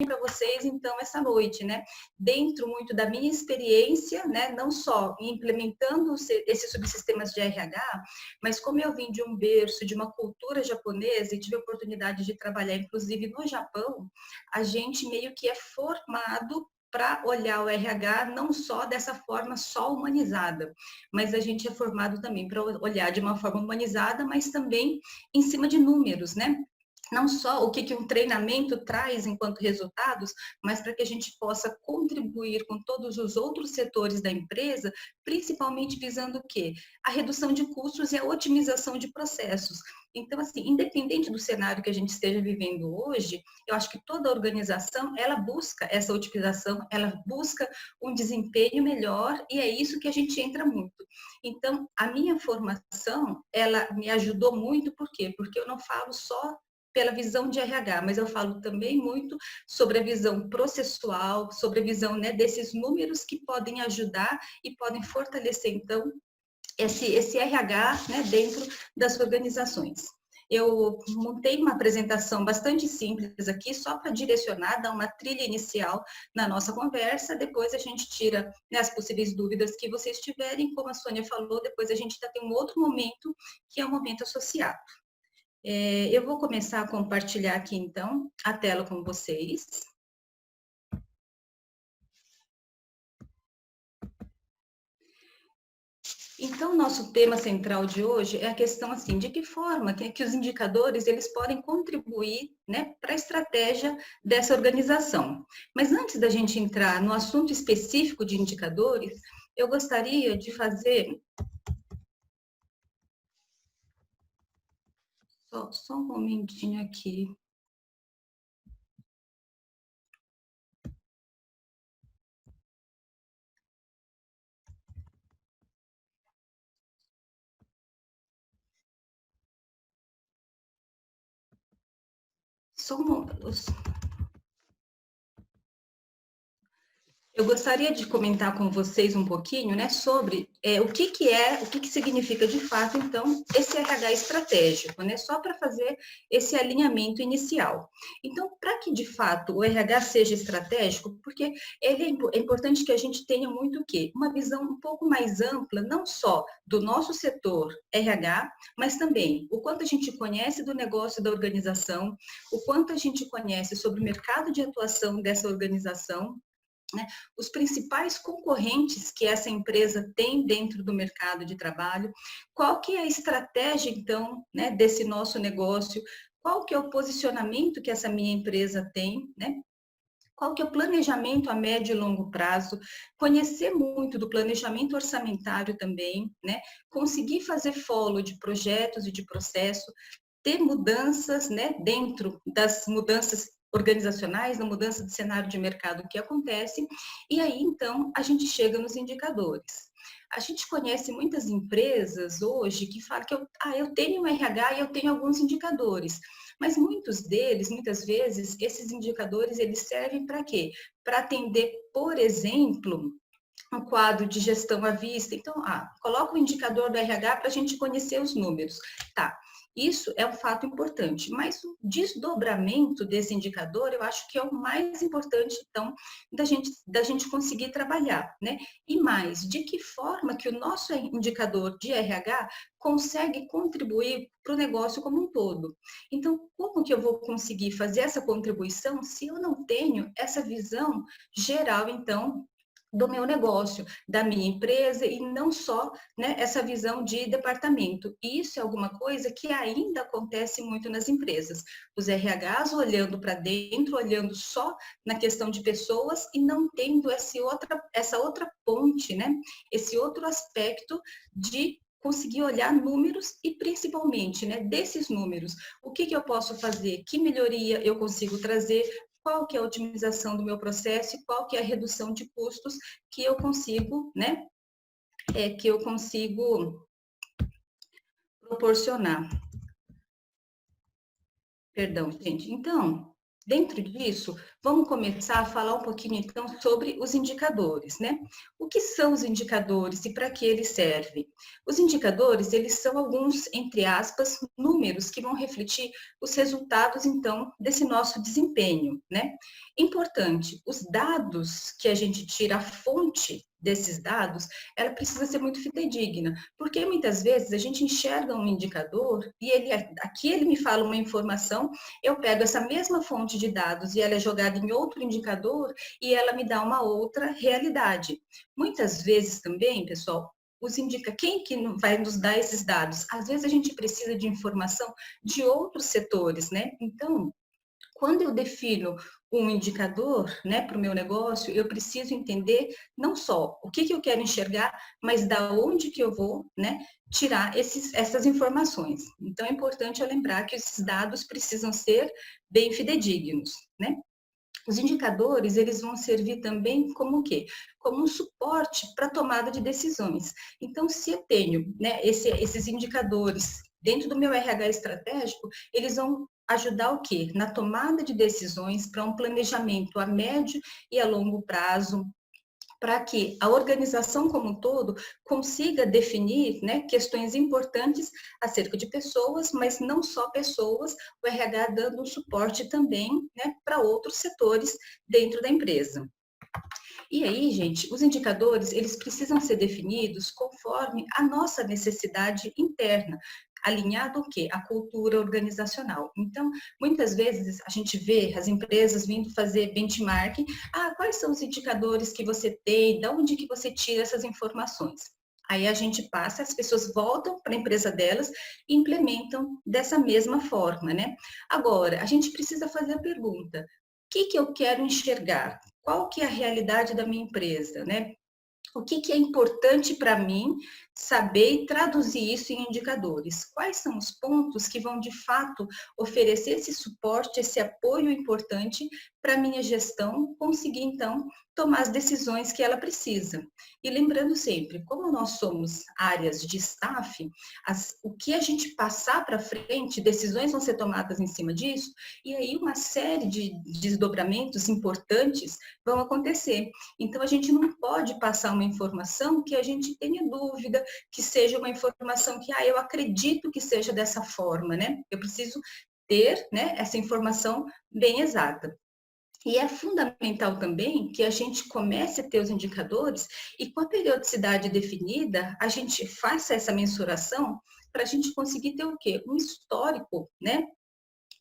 para vocês, então, essa noite, né? Dentro muito da minha experiência, né? Não só implementando esses subsistemas de RH, mas como eu vim de um berço, de uma cultura japonesa e tive a oportunidade de trabalhar, inclusive, no Japão, a gente meio que é formado para olhar o RH não só dessa forma só humanizada, mas a gente é formado também para olhar de uma forma humanizada, mas também em cima de números, né? Não só o que um treinamento traz enquanto resultados, mas para que a gente possa contribuir com todos os outros setores da empresa, principalmente visando o quê? A redução de custos e a otimização de processos. Então, assim, independente do cenário que a gente esteja vivendo hoje, eu acho que toda organização, ela busca essa otimização, ela busca um desempenho melhor, e é isso que a gente entra muito. Então, a minha formação, ela me ajudou muito, por quê? Porque eu não falo só pela visão de RH, mas eu falo também muito sobre a visão processual, sobre a visão, né, desses números que podem ajudar e podem fortalecer, então, esse RH, né, dentro das organizações. Eu montei uma apresentação bastante simples aqui, só para direcionar, dar uma trilha inicial na nossa conversa, depois a gente tira, né, as possíveis dúvidas que vocês tiverem, como a Sônia falou, depois a gente ainda tem um outro momento, que é o momento associado. Eu vou começar a compartilhar aqui, então, a tela com vocês. Então, nosso tema central de hoje é a questão, assim, de que forma que os indicadores, eles podem contribuir, né, para a estratégia dessa organização. Mas antes da gente entrar no assunto específico de indicadores, eu gostaria de fazer... Só um momentinho aqui. Só um... Eu gostaria de comentar com vocês um pouquinho, né, sobre o que significa de fato, então, esse RH estratégico, né, só para fazer esse alinhamento inicial. Então, para que de fato o RH seja estratégico, porque é importante que a gente tenha muito o quê? Uma visão um pouco mais ampla, não só do nosso setor RH, mas também o quanto a gente conhece do negócio da organização, o quanto a gente conhece sobre o mercado de atuação dessa organização, né, os principais concorrentes que essa empresa tem dentro do mercado de trabalho, qual que é a estratégia, então, né, desse nosso negócio, qual que é o posicionamento que essa minha empresa tem, né? Qual que é o planejamento a médio e longo prazo, conhecer muito do planejamento orçamentário também, né? Conseguir fazer follow de projetos e de processo, ter mudanças, né, dentro das mudanças organizacionais, na mudança de cenário de mercado que acontece, e aí, então, a gente chega nos indicadores. A gente conhece muitas empresas hoje que falam que eu tenho um RH e eu tenho alguns indicadores, mas muitos deles, muitas vezes, esses indicadores, eles servem para quê? Para atender, por exemplo, um quadro de gestão à vista. Então, coloca o indicador do RH para a gente conhecer os números. Tá, isso é um fato importante, mas o desdobramento desse indicador, eu acho que é o mais importante, então, da gente conseguir trabalhar, né? E mais, de que forma que o nosso indicador de RH consegue contribuir para o negócio como um todo. Então, como que eu vou conseguir fazer essa contribuição se eu não tenho essa visão geral, então, do meu negócio, da minha empresa, e não só, né, essa visão de departamento. E isso é alguma coisa que ainda acontece muito nas empresas. Os RHs olhando para dentro, olhando só na questão de pessoas e não tendo essa outra ponte, né, esse outro aspecto de conseguir olhar números e principalmente, né, desses números, o que eu posso fazer, que melhoria eu consigo trazer, qual que é a otimização do meu processo e qual que é a redução de custos que eu consigo, né, que eu consigo proporcionar. Perdão, gente. Então, Dentro disso, vamos começar a falar um pouquinho, então, sobre os indicadores, né? O que são os indicadores e para que eles servem? Os indicadores, eles são alguns, entre aspas, números que vão refletir os resultados, então, desse nosso desempenho, né? Importante, os dados que a gente tira, a fonte desses dados, ela precisa ser muito fidedigna, porque muitas vezes a gente enxerga um indicador e aqui ele me fala uma informação, eu pego essa mesma fonte de dados e ela é jogada em outro indicador e ela me dá uma outra realidade. Muitas vezes também, pessoal, quem que vai nos dar esses dados? Às vezes a gente precisa de informação de outros setores, né? Então, quando eu defino um indicador, né, para o meu negócio, eu preciso entender não só o que eu quero enxergar, mas da onde que eu vou, né, tirar essas informações. Então, é importante eu lembrar que esses dados precisam ser bem fidedignos, né? Os indicadores, eles vão servir também como o quê? Como um suporte para a tomada de decisões. Então, se eu tenho, né, esses indicadores dentro do meu RH estratégico, eles vão ajudar o quê? Na tomada de decisões para um planejamento a médio e a longo prazo, para que a organização como um todo consiga definir, né, questões importantes acerca de pessoas, mas não só pessoas, o RH dando um suporte também, né, para outros setores dentro da empresa. E aí, gente, os indicadores, eles precisam ser definidos conforme a nossa necessidade interna, alinhado o quê? A cultura organizacional. Então, muitas vezes a gente vê as empresas vindo fazer benchmarking, quais são os indicadores que você tem, de onde que você tira essas informações? Aí a gente passa, as pessoas voltam para a empresa delas e implementam dessa mesma forma, né? Agora, a gente precisa fazer a pergunta, que eu quero enxergar? Qual que é a realidade da minha empresa, né? O que é importante para mim saber e traduzir isso em indicadores? Quais são os pontos que vão, de fato, oferecer esse suporte, esse apoio importante para a minha gestão conseguir, então, tomar as decisões que ela precisa? E lembrando sempre, como nós somos áreas de staff, o que a gente passar para frente, decisões vão ser tomadas em cima disso, e aí uma série de desdobramentos importantes vão acontecer. Então, a gente não pode passar uma informação que a gente tenha dúvida, que seja uma informação que, eu acredito que seja dessa forma, né? Eu preciso ter, né, essa informação bem exata. E é fundamental também que a gente comece a ter os indicadores e com a periodicidade definida, a gente faça essa mensuração para a gente conseguir ter o quê? Um histórico, né?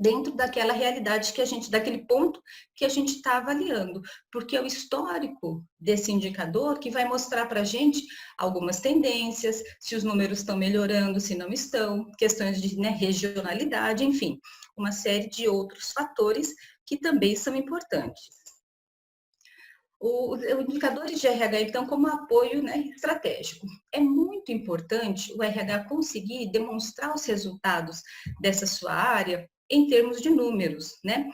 Dentro daquela realidade daquele ponto que a gente está avaliando, porque é o histórico desse indicador que vai mostrar para a gente algumas tendências, se os números estão melhorando, se não estão, questões de, né, regionalidade, enfim, uma série de outros fatores que também são importantes. Os indicadores de RH, então, como apoio, né, estratégico. É muito importante o RH conseguir demonstrar os resultados dessa sua área em termos de números, né?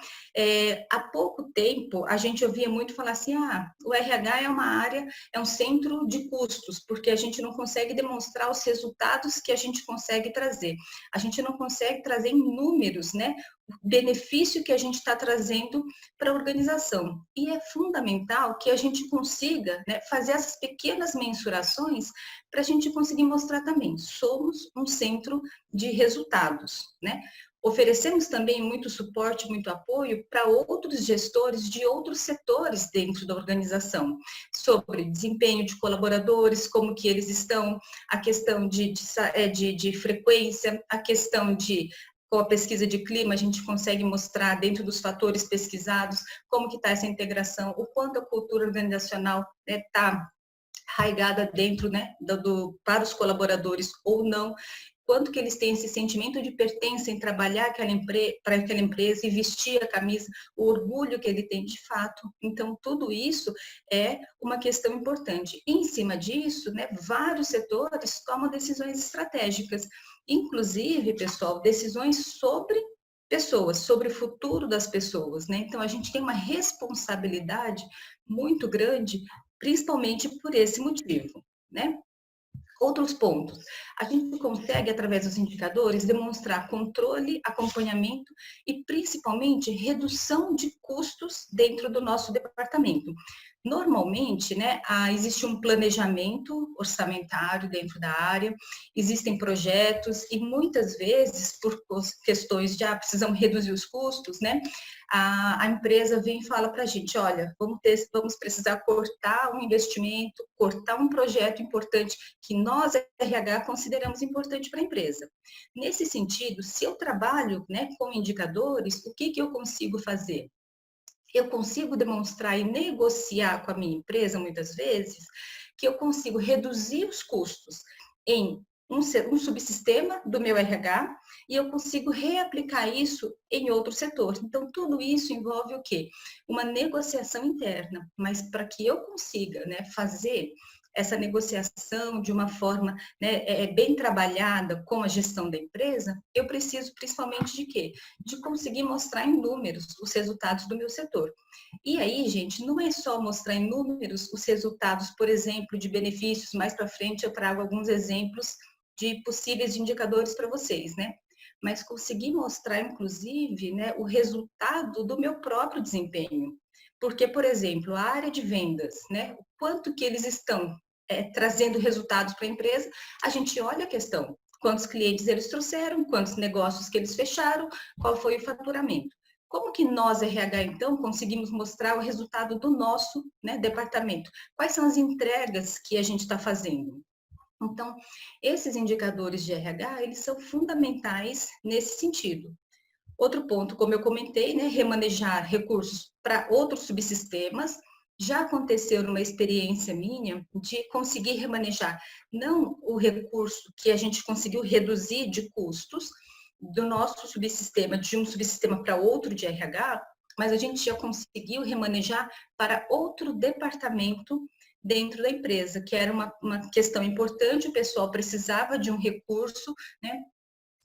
Há pouco tempo, a gente ouvia muito falar assim, o RH é uma área, é um centro de custos, porque a gente não consegue demonstrar os resultados que a gente consegue trazer. A gente não consegue trazer em números, né, o benefício que a gente está trazendo para a organização. E é fundamental que a gente consiga, né, fazer essas pequenas mensurações para a gente conseguir mostrar também, somos um centro de resultados, né? Oferecemos também muito suporte, muito apoio para outros gestores de outros setores dentro da organização, sobre desempenho de colaboradores, como que eles estão, a questão de frequência, a questão de com a pesquisa de clima, a gente consegue mostrar dentro dos fatores pesquisados como que está essa integração, o quanto a cultura organizacional está arraigada dentro, né, para os colaboradores ou não, quanto que eles têm esse sentimento de pertença em trabalhar para aquela empresa e vestir a camisa, o orgulho que ele tem de fato. Então, tudo isso é uma questão importante. E, em cima disso, né, vários setores tomam decisões estratégicas, inclusive, pessoal, decisões sobre pessoas, sobre o futuro das pessoas, né? Então, a gente tem uma responsabilidade muito grande, principalmente por esse motivo, né? Outros pontos. A gente consegue, através dos indicadores, demonstrar controle, acompanhamento e, principalmente, redução de custos dentro do nosso departamento. Normalmente, né, existe um planejamento orçamentário dentro da área, existem projetos e, muitas vezes, por questões de precisamos reduzir os custos, né, a empresa vem e fala para a gente, olha, vamos precisar cortar um investimento, cortar um projeto importante que nós, RH, consideramos importante para a empresa. Nesse sentido, se eu trabalho, né, com indicadores, o que eu consigo fazer? Eu consigo demonstrar e negociar com a minha empresa, muitas vezes, que eu consigo reduzir os custos em um subsistema do meu RH e eu consigo reaplicar isso em outro setor. Então, tudo isso envolve o quê? Uma negociação interna, mas para que eu consiga, né, fazer essa negociação de uma forma, né, bem trabalhada com a gestão da empresa, eu preciso principalmente de quê? De conseguir mostrar em números os resultados do meu setor. E aí, gente, não é só mostrar em números os resultados, por exemplo, de benefícios, mais para frente eu trago alguns exemplos de possíveis indicadores para vocês, né? Mas conseguir mostrar, inclusive, né, o resultado do meu próprio desempenho. Porque, por exemplo, a área de vendas, né, o quanto que eles estão trazendo resultados para a empresa, a gente olha a questão. Quantos clientes eles trouxeram, quantos negócios que eles fecharam, qual foi o faturamento. Como que nós, RH, então, conseguimos mostrar o resultado do nosso, né, departamento? Quais são as entregas que a gente está fazendo? Então, esses indicadores de RH, eles são fundamentais nesse sentido. Outro ponto, como eu comentei, né, remanejar recursos para outros subsistemas. Já aconteceu numa experiência minha de conseguir remanejar não o recurso que a gente conseguiu reduzir de custos do nosso subsistema, de um subsistema para outro de RH, mas a gente já conseguiu remanejar para outro departamento dentro da empresa, que era uma questão importante, o pessoal precisava de um recurso, né,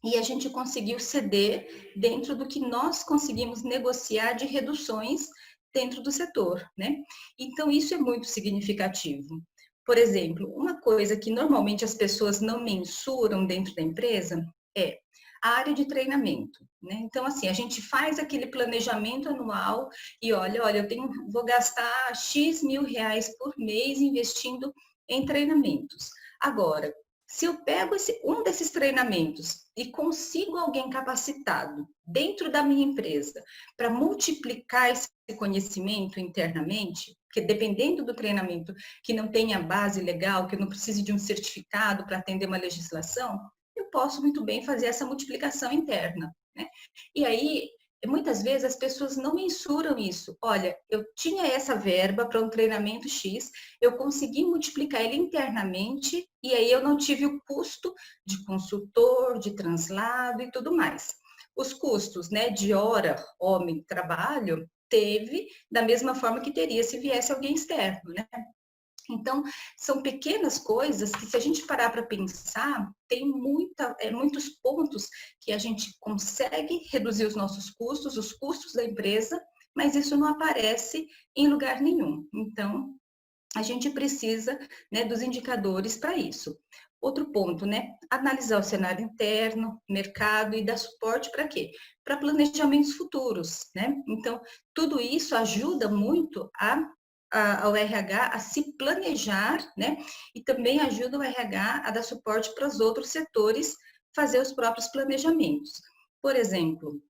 e a gente conseguiu ceder dentro do que nós conseguimos negociar de reduções dentro do setor, né? Então, isso é muito significativo. Por exemplo, uma coisa que normalmente as pessoas não mensuram dentro da empresa é a área de treinamento, né? Então, assim, a gente faz aquele planejamento anual e olha, vou gastar X mil reais por mês investindo em treinamentos. Agora, se eu pego um desses treinamentos e consigo alguém capacitado dentro da minha empresa para multiplicar esse conhecimento internamente, porque dependendo do treinamento que não tenha base legal, que eu não precise de um certificado para atender uma legislação, eu posso muito bem fazer essa multiplicação interna, né? E aí, muitas vezes as pessoas não mensuram isso. Olha, eu tinha essa verba para um treinamento X, eu consegui multiplicar ele internamente e aí eu não tive o custo de consultor, de translado e tudo mais. Os custos, né, de hora, homem, trabalho, teve da mesma forma que teria se viesse alguém externo, né? Então, são pequenas coisas que, se a gente parar para pensar, tem muitos pontos que a gente consegue reduzir os custos da empresa, mas isso não aparece em lugar nenhum. Então, a gente precisa, né, dos indicadores para isso. Outro ponto, né? Analisar o cenário interno, mercado e dar suporte para quê? Para planejamentos futuros, né? Então, tudo isso ajuda muito ao RH a se planejar, né? E também ajuda o RH a dar suporte para os outros setores fazer os próprios planejamentos. Por exemplo,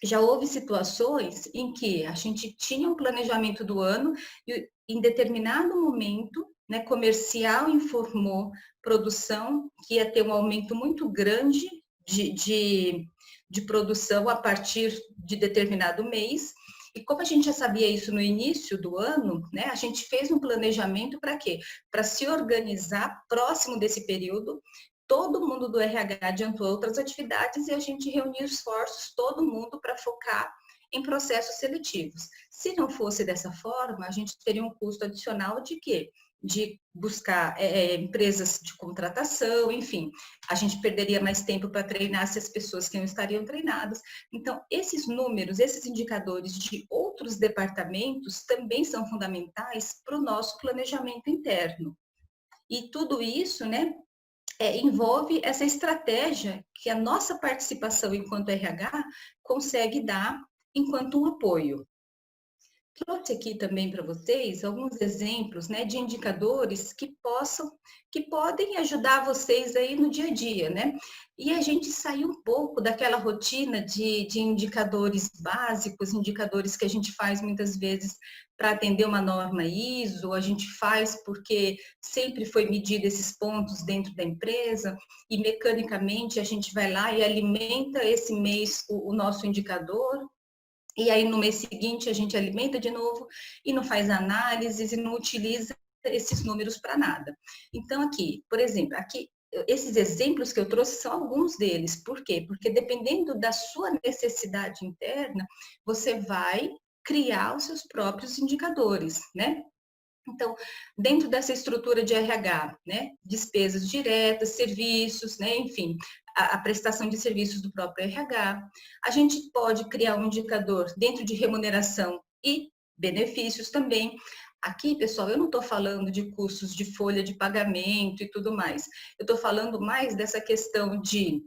já houve situações em que a gente tinha um planejamento do ano e em determinado momento, né, comercial informou produção que ia ter um aumento muito grande de produção a partir de determinado mês. E como a gente já sabia isso no início do ano, né, a gente fez um planejamento para quê? Para se organizar próximo desse período. Todo mundo do RH adiantou outras atividades e a gente reuniu esforços, todo mundo, para focar em processos seletivos. Se não fosse dessa forma, a gente teria um custo adicional de quê? De buscar empresas de contratação, enfim, a gente perderia mais tempo para treinar se as pessoas que não estariam treinadas. Então, esses números, esses indicadores de outros departamentos também são fundamentais para o nosso planejamento interno. E tudo isso, né, envolve essa estratégia que a nossa participação enquanto RH consegue dar enquanto um apoio. Trouxe aqui também para vocês alguns exemplos, né, de indicadores que podem ajudar vocês aí no dia a dia, né? E a gente sair um pouco daquela rotina de indicadores básicos, indicadores que a gente faz muitas vezes para atender uma norma ISO, a gente faz porque sempre foi medido esses pontos dentro da empresa e mecanicamente a gente vai lá e alimenta esse mês o nosso indicador. E aí, no mês seguinte, a gente alimenta de novo e não faz análises e não utiliza esses números para nada. Então, aqui, por exemplo, aqui, esses exemplos que eu trouxe são alguns deles. Por quê? Porque dependendo da sua necessidade interna, você vai criar os seus próprios indicadores, né? Então, dentro dessa estrutura de RH, né, despesas diretas, serviços, né, enfim, a prestação de serviços do próprio RH, a gente pode criar um indicador dentro de remuneração e benefícios também. Aqui, pessoal, eu não estou falando de custos de folha de pagamento e tudo mais. Eu estou falando mais dessa questão de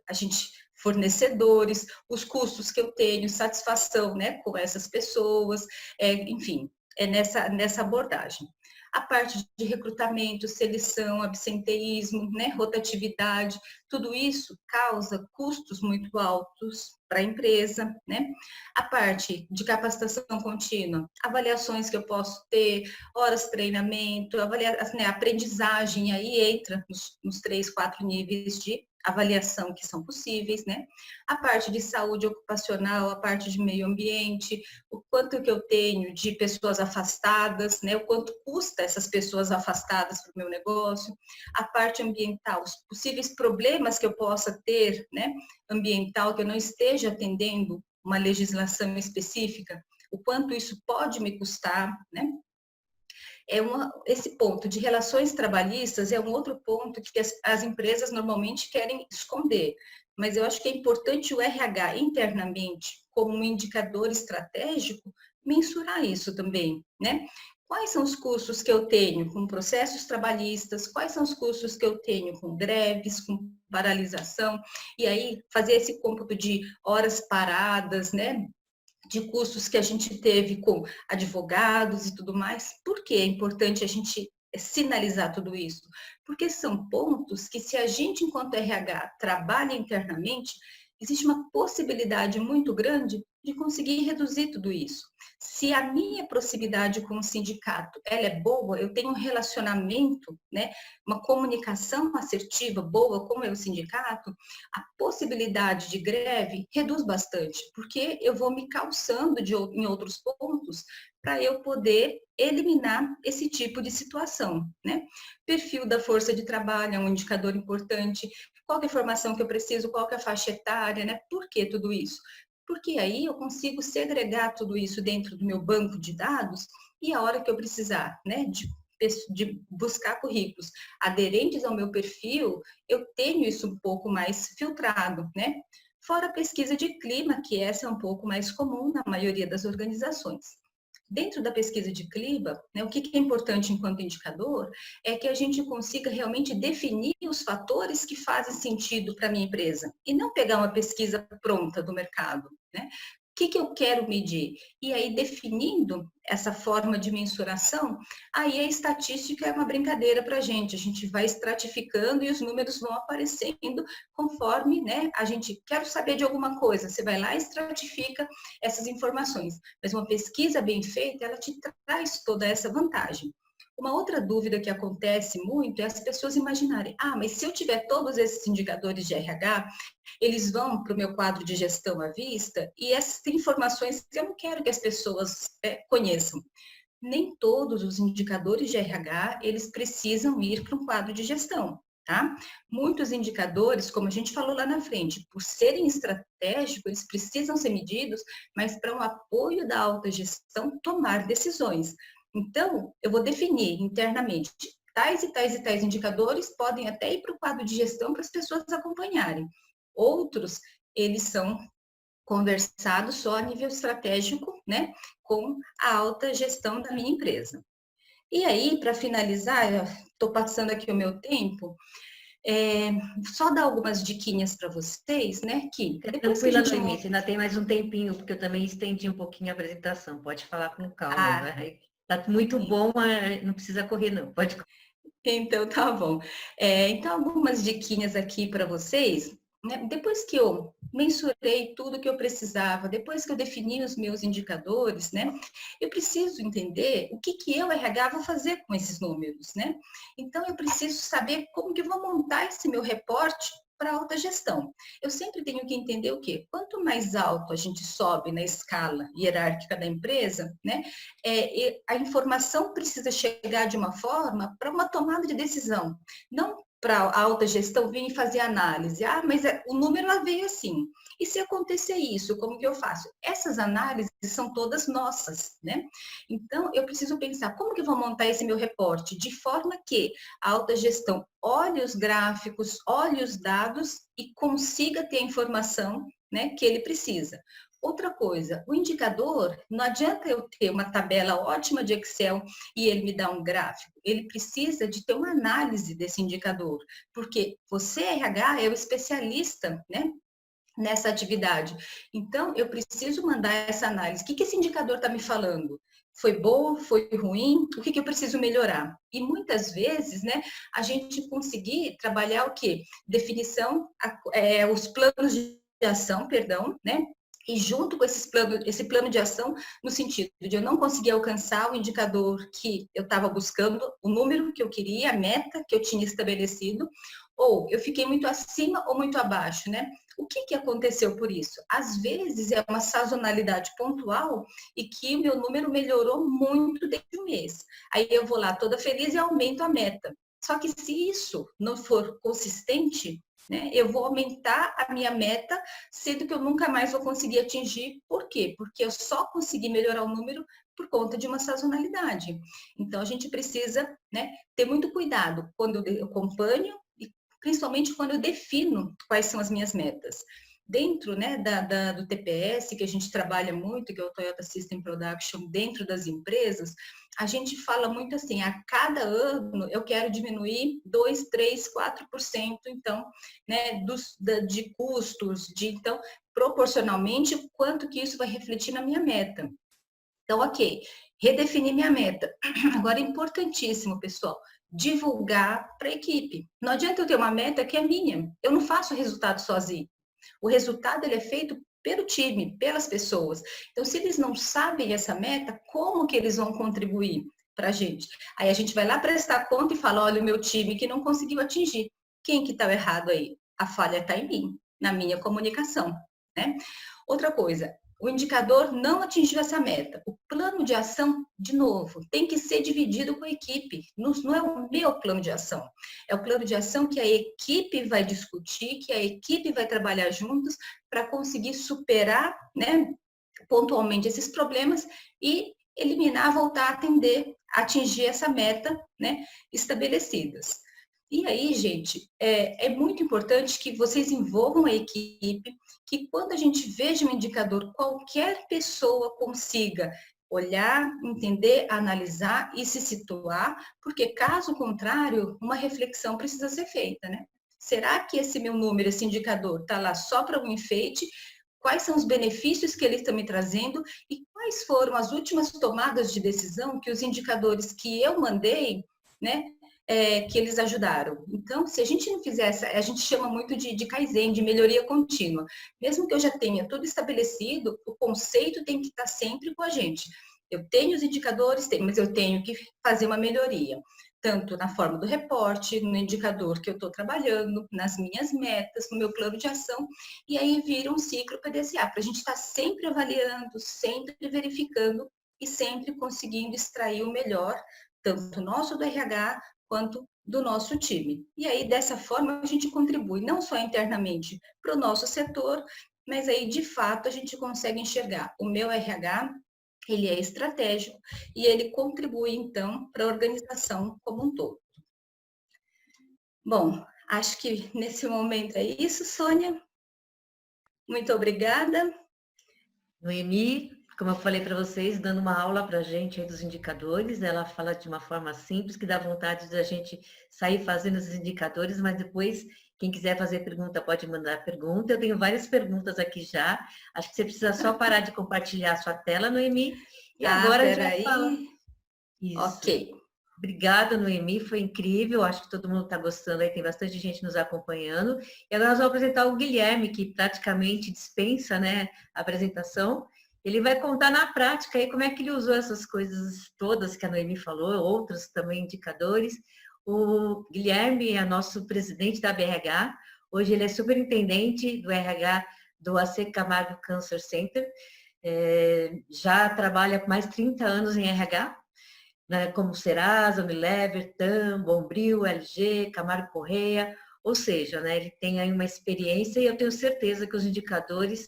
a gente fornecedores, os custos que eu tenho, satisfação, né, com essas pessoas, enfim, nessa abordagem. A parte de recrutamento, seleção, absenteísmo, né, rotatividade, tudo isso causa custos muito altos para a empresa, né? A parte de capacitação contínua, avaliações que eu posso ter, horas de treinamento, né, aprendizagem aí entra nos 3, 4 níveis de avaliação que são possíveis, né? A parte de saúde ocupacional, a parte de meio ambiente, o quanto que eu tenho de pessoas afastadas, né? O quanto custa essas pessoas afastadas para o meu negócio, a parte ambiental, os possíveis problemas que eu possa ter, né? Ambiental, que eu não esteja atendendo uma legislação específica, o quanto isso pode me custar, né? Esse ponto de relações trabalhistas é um outro ponto que as empresas normalmente querem esconder, mas eu acho que é importante o RH internamente, como um indicador estratégico, mensurar isso também, né? Quais são os custos que eu tenho com processos trabalhistas, quais são os custos que eu tenho com greves, com paralisação, e aí fazer esse cômputo de horas paradas, né? De custos que a gente teve com advogados e tudo mais. Por que é importante a gente sinalizar tudo isso? Porque são pontos que, se a gente, enquanto RH, trabalha internamente, existe uma possibilidade muito grande de conseguir reduzir tudo isso. Se a minha proximidade com o sindicato ela é boa, eu tenho um relacionamento, né, uma comunicação assertiva boa com o meu sindicato, a possibilidade de greve reduz bastante, porque eu vou me calçando em outros pontos para eu poder eliminar esse tipo de situação, né? Perfil da força de trabalho é um indicador importante. Qual é a informação que eu preciso, qual é a faixa etária, né? Por que tudo isso? Porque aí eu consigo segregar tudo isso dentro do meu banco de dados e a hora que eu precisar, né, de buscar currículos aderentes ao meu perfil, eu tenho isso um pouco mais filtrado, né? Fora a pesquisa de clima, que essa é um pouco mais comum na maioria das organizações. Dentro da pesquisa de clima, né, o que é importante enquanto indicador é que a gente consiga realmente definir os fatores que fazem sentido para a minha empresa e não pegar uma pesquisa pronta do mercado, né? O que eu quero medir? E aí, definindo essa forma de mensuração, aí a estatística é uma brincadeira para a gente vai estratificando e os números vão aparecendo conforme, né, a gente quer saber de alguma coisa, você vai lá e estratifica essas informações. Mas uma pesquisa bem feita, ela te traz toda essa vantagem. Uma outra dúvida que acontece muito é as pessoas imaginarem, mas se eu tiver todos esses indicadores de RH, eles vão para o meu quadro de gestão à vista e essas informações eu não quero que as pessoas conheçam. Nem todos os indicadores de RH, eles precisam ir para um quadro de gestão, tá? Muitos indicadores, como a gente falou lá na frente, por serem estratégicos, eles precisam ser medidos, mas para um apoio da alta gestão tomar decisões. Então, eu vou definir internamente tais e tais e tais indicadores, podem até ir para o quadro de gestão para as pessoas acompanharem. Outros, eles são conversados só a nível estratégico, né, com a alta gestão da minha empresa. E aí, para finalizar, estou passando aqui o meu tempo, é, só dar algumas diquinhas para vocês, né? Que Fica depois que a tranquila, gente Noemi, monta. você ainda tem mais um tempinho, porque eu também estendi um pouquinho a apresentação. Pode falar com calma, Ah, vai. Tá muito bom, mas não precisa correr, não. Pode. então tá bom. Então, algumas diquinhas aqui para vocês. Né? Depois que eu mensurei tudo que eu precisava, depois que eu defini os meus indicadores, né? Eu preciso entender o que que eu, RH, vou fazer com esses números, né? Então, eu preciso saber como que eu vou montar esse meu reporte para alta gestão. Eu sempre tenho que entender o quê? Quanto mais alto a gente sobe na escala hierárquica da empresa, né? A informação precisa chegar de uma forma para uma tomada de decisão, não para a alta gestão vir e fazer análise. Ah, mas o número lá veio assim. E se acontecer isso, como que eu faço? Essas análises são todas nossas, né? Então, eu preciso pensar como que eu vou montar esse meu reporte de forma que a alta gestão olhe os gráficos, olhe os dados e consiga ter a informação, né, que ele precisa. Outra coisa, o indicador, não adianta eu ter uma tabela ótima de Excel e ele me dá um gráfico. Ele precisa de ter uma análise desse indicador, porque você, RH, é o especialista, né, nessa atividade. Então, eu preciso mandar essa análise. O que esse indicador está me falando? Foi bom? Foi ruim? O que eu preciso melhorar? E muitas vezes, né, a gente conseguir trabalhar o quê? Definição, os planos de ação, perdão, né? E junto com esse plano de ação, no sentido de eu não conseguir alcançar o indicador que eu estava buscando, o número que eu queria, a meta que eu tinha estabelecido, ou eu fiquei muito acima ou muito abaixo, né? O que, que aconteceu por isso? Às vezes é uma sazonalidade pontual e que o meu número melhorou muito desde o mês. Aí eu vou lá toda feliz e aumento a meta. Só que se isso não for consistente, né, eu vou aumentar a minha meta, sendo que eu nunca mais vou conseguir atingir. Por quê? Porque eu só consegui melhorar o número por conta de uma sazonalidade. Então, a gente precisa, né, ter muito cuidado quando eu acompanho e principalmente quando eu defino quais são as minhas metas. Dentro, né, do TPS, que a gente trabalha muito, que é o Toyota System Production, dentro das empresas, a gente fala muito assim, a cada ano eu quero diminuir 2, 3, 4%, então, né, de custos, então, proporcionalmente, quanto que isso vai refletir na minha meta. Então, ok, redefini minha meta. Agora, importantíssimo, pessoal, divulgar para a equipe. Não adianta eu ter uma meta que é minha. Eu não faço o resultado sozinho. O resultado ele é feito pelo time, pelas pessoas. Então, se eles não sabem essa meta, como que eles vão contribuir para a gente? Aí a gente vai lá prestar conta e fala, olha, o meu time que não conseguiu atingir. Quem que está errado aí? A falha está em mim, na minha comunicação, né? Outra coisa, o indicador não atingiu essa meta. O plano de ação, de novo, tem que ser dividido com a equipe. Não é o meu plano de ação. É o plano de ação que a equipe vai discutir, que a equipe vai trabalhar juntos para conseguir superar, né, pontualmente esses problemas e eliminar, voltar a atender, atingir essa meta, né, estabelecidas. E aí, gente, é muito importante que vocês envolvam a equipe, que quando a gente veja um indicador, qualquer pessoa consiga olhar, entender, analisar e se situar, porque caso contrário, uma reflexão precisa ser feita, né? Será que esse meu número, esse indicador, está lá só para um enfeite? Quais são os benefícios que ele está me trazendo e quais foram as últimas tomadas de decisão que os indicadores que eu mandei, né, que eles ajudaram. Então, se a gente não fizer essa, a gente chama muito de Kaizen, de melhoria contínua. Mesmo que eu já tenha tudo estabelecido, o conceito tem que estar sempre com a gente. Eu tenho os indicadores, mas eu tenho que fazer uma melhoria, tanto na forma do reporte, no indicador que eu estou trabalhando, nas minhas metas, no meu plano de ação, e aí vira um ciclo PDCA, para a gente estar sempre avaliando, sempre verificando e sempre conseguindo extrair o melhor, tanto nosso do RH quanto do nosso time. E aí, dessa forma, a gente contribui não só internamente para o nosso setor, mas aí, de fato, a gente consegue enxergar o meu RH, ele é estratégico e ele contribui, então, para a organização como um todo. Bom, acho que nesse momento é isso, Sônia. Muito obrigada. Noemi, Como eu falei para vocês, dando uma aula para a gente aí dos indicadores, ela fala de uma forma simples, que dá vontade de a gente sair fazendo os indicadores, mas depois, quem quiser fazer pergunta, pode mandar pergunta. Eu tenho várias perguntas aqui já. Acho que você precisa só parar de compartilhar a sua tela, Noemi. E Ah, agora a gente vai falar. peraí. Isso. Ok. Obrigada, Noemi, foi incrível. Acho que todo mundo está gostando aí, tem bastante gente nos acompanhando. E agora nós vamos apresentar o Guilherme, que praticamente dispensa, né, a apresentação. Ele vai contar na prática aí como é que ele usou essas coisas todas que a Noemi falou, outros também indicadores. O Guilherme é nosso presidente da BRH. Hoje ele é superintendente do RH do AC Camargo Cancer Center. Já trabalha com mais de 30 anos em RH, né, como Serasa, Unilever, TAM, Bombril, LG, Camargo Correia, ou seja, né, ele tem aí uma experiência e eu tenho certeza que os indicadores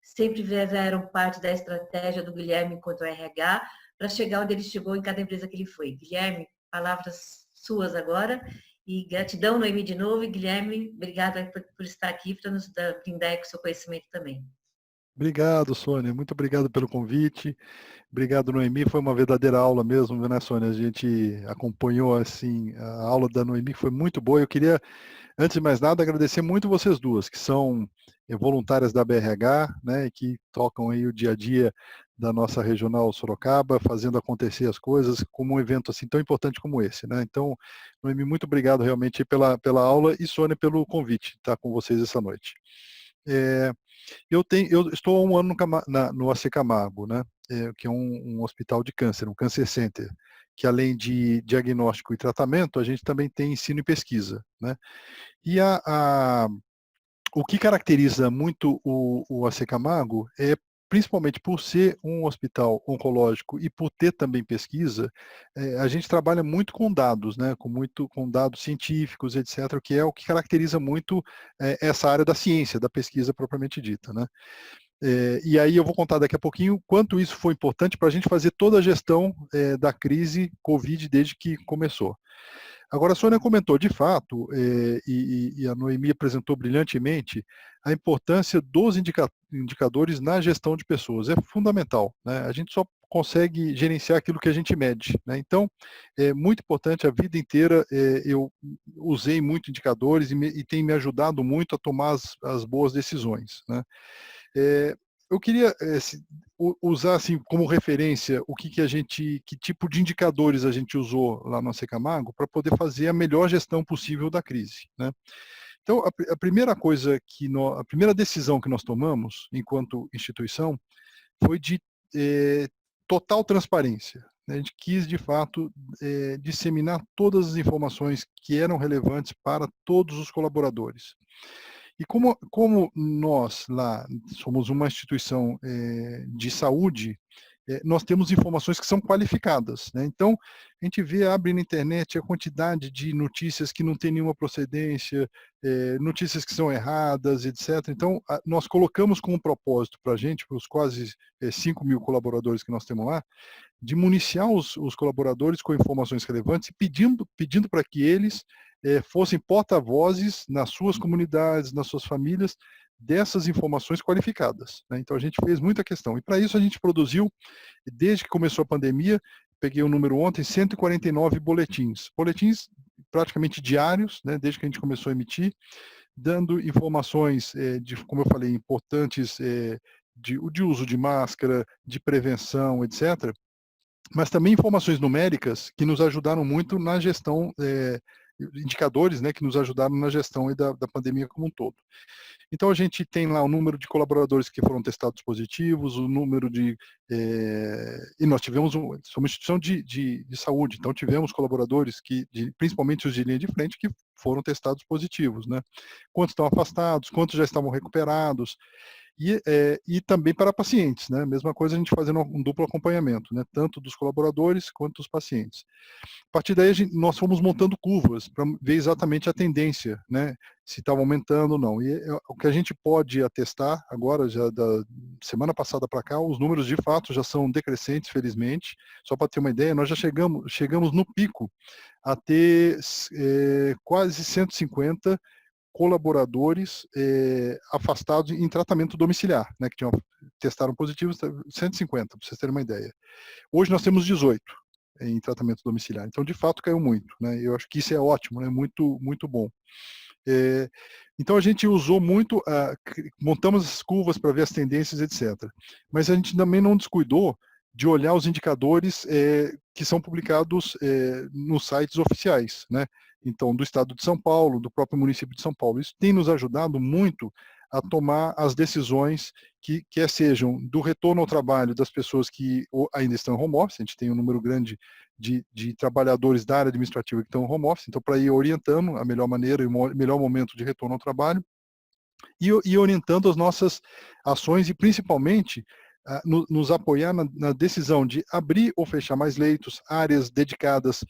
sempre fizeram parte da estratégia do Guilherme enquanto RH para chegar onde ele chegou em cada empresa que ele foi. Guilherme, palavras suas agora e gratidão, Noemi, de novo, e Guilherme, obrigada por estar aqui para nos brindar com o seu conhecimento também. Obrigado, Sônia. Muito obrigado pelo convite. Obrigado, Noemi. Foi uma verdadeira aula mesmo, né, Sônia? A gente acompanhou assim a aula da Noemi, foi muito boa. Eu queria, antes de mais nada, agradecer muito vocês duas, que são voluntárias da BRH, né, e que tocam aí o dia a dia da nossa regional Sorocaba, fazendo acontecer as coisas, como um evento assim tão importante como esse, né? Então, Noemi, muito obrigado realmente pela aula e Sônia pelo convite, de estar com vocês essa noite. Eu estou há um ano no AC Camargo, né, que é um hospital de câncer, um Cancer Center, que além de diagnóstico e tratamento, a gente também tem ensino e pesquisa, né? E o que caracteriza muito o AC Camargo é principalmente por ser um hospital oncológico e por ter também pesquisa, a gente trabalha muito com dados, né, com dados científicos, etc., que é o que caracteriza muito essa área da ciência, da pesquisa propriamente dita, né? E aí eu vou contar daqui a pouquinho quanto isso foi importante para a gente fazer toda a gestão da crise Covid desde que começou. Agora, a Sônia comentou, de fato, e a Noemi apresentou brilhantemente, a importância dos indicadores na gestão de pessoas. É fundamental, né? A gente só consegue gerenciar aquilo que a gente mede, né? Então, é muito importante, a vida inteira eu usei muito indicadores e tem me ajudado muito a tomar as boas decisões, né? Eu queria usar assim como referência que tipo de indicadores a gente usou lá no AC Camargo para poder fazer a melhor gestão possível da crise, né? Então, a primeira coisa a primeira decisão que nós tomamos enquanto instituição foi de total transparência, né? A gente quis de fato disseminar todas as informações que eram relevantes para todos os colaboradores. E como nós lá somos uma instituição de saúde, nós temos informações que são qualificadas, né? Então, a gente abre na internet a quantidade de notícias que não tem nenhuma procedência, notícias que são erradas, etc. Então, nós colocamos como propósito para a gente, para os quase 5 mil colaboradores que nós temos lá, de municiar os colaboradores com informações relevantes e pedindo para que eles fossem porta-vozes nas suas comunidades, nas suas famílias, dessas informações qualificadas, né? Então a gente fez muita questão. E para isso a gente produziu, desde que começou a pandemia, peguei o número ontem, 149 boletins. Boletins praticamente diários, né, desde que a gente começou a emitir, dando informações, como eu falei, importantes de uso de máscara, de prevenção, etc., mas também informações numéricas que nos ajudaram muito na gestão, indicadores, né, que nos ajudaram na gestão da pandemia como um todo. Então, a gente tem lá o número de colaboradores que foram testados positivos, o número e nós somos uma instituição de saúde, então tivemos colaboradores, principalmente os de linha de frente, que foram testados positivos, né? Quantos estão afastados, quantos já estavam recuperados, e também para pacientes, né? Mesma coisa a gente fazendo um duplo acompanhamento, né? Tanto dos colaboradores quanto dos pacientes. A partir daí nós fomos montando curvas para ver exatamente a tendência, né? Se estava aumentando ou não. E o que a gente pode atestar agora, já da semana passada para cá, os números de fato já são decrescentes, felizmente. Só para ter uma ideia, nós já chegamos no pico a ter quase 150 colaboradores afastados em tratamento domiciliar, né, que testaram positivos, 150, para vocês terem uma ideia. Hoje nós temos 18 em tratamento domiciliar, então de fato caiu muito, né? Eu acho que isso é ótimo, né? Muito, muito bom. Então a gente usou muito, montamos as curvas para ver as tendências, etc. Mas a gente também não descuidou de olhar os indicadores que são publicados nos sites oficiais, né? Então, do Estado de São Paulo, do próprio município de São Paulo. Isso tem nos ajudado muito a tomar as decisões que quer sejam do retorno ao trabalho das pessoas que ainda estão em home office. A gente tem um número grande de trabalhadores da área administrativa que estão em home office, então para ir orientando a melhor maneira e o melhor momento de retorno ao trabalho e orientando as nossas ações e principalmente nos apoiar na decisão de abrir ou fechar mais leitos, áreas dedicadas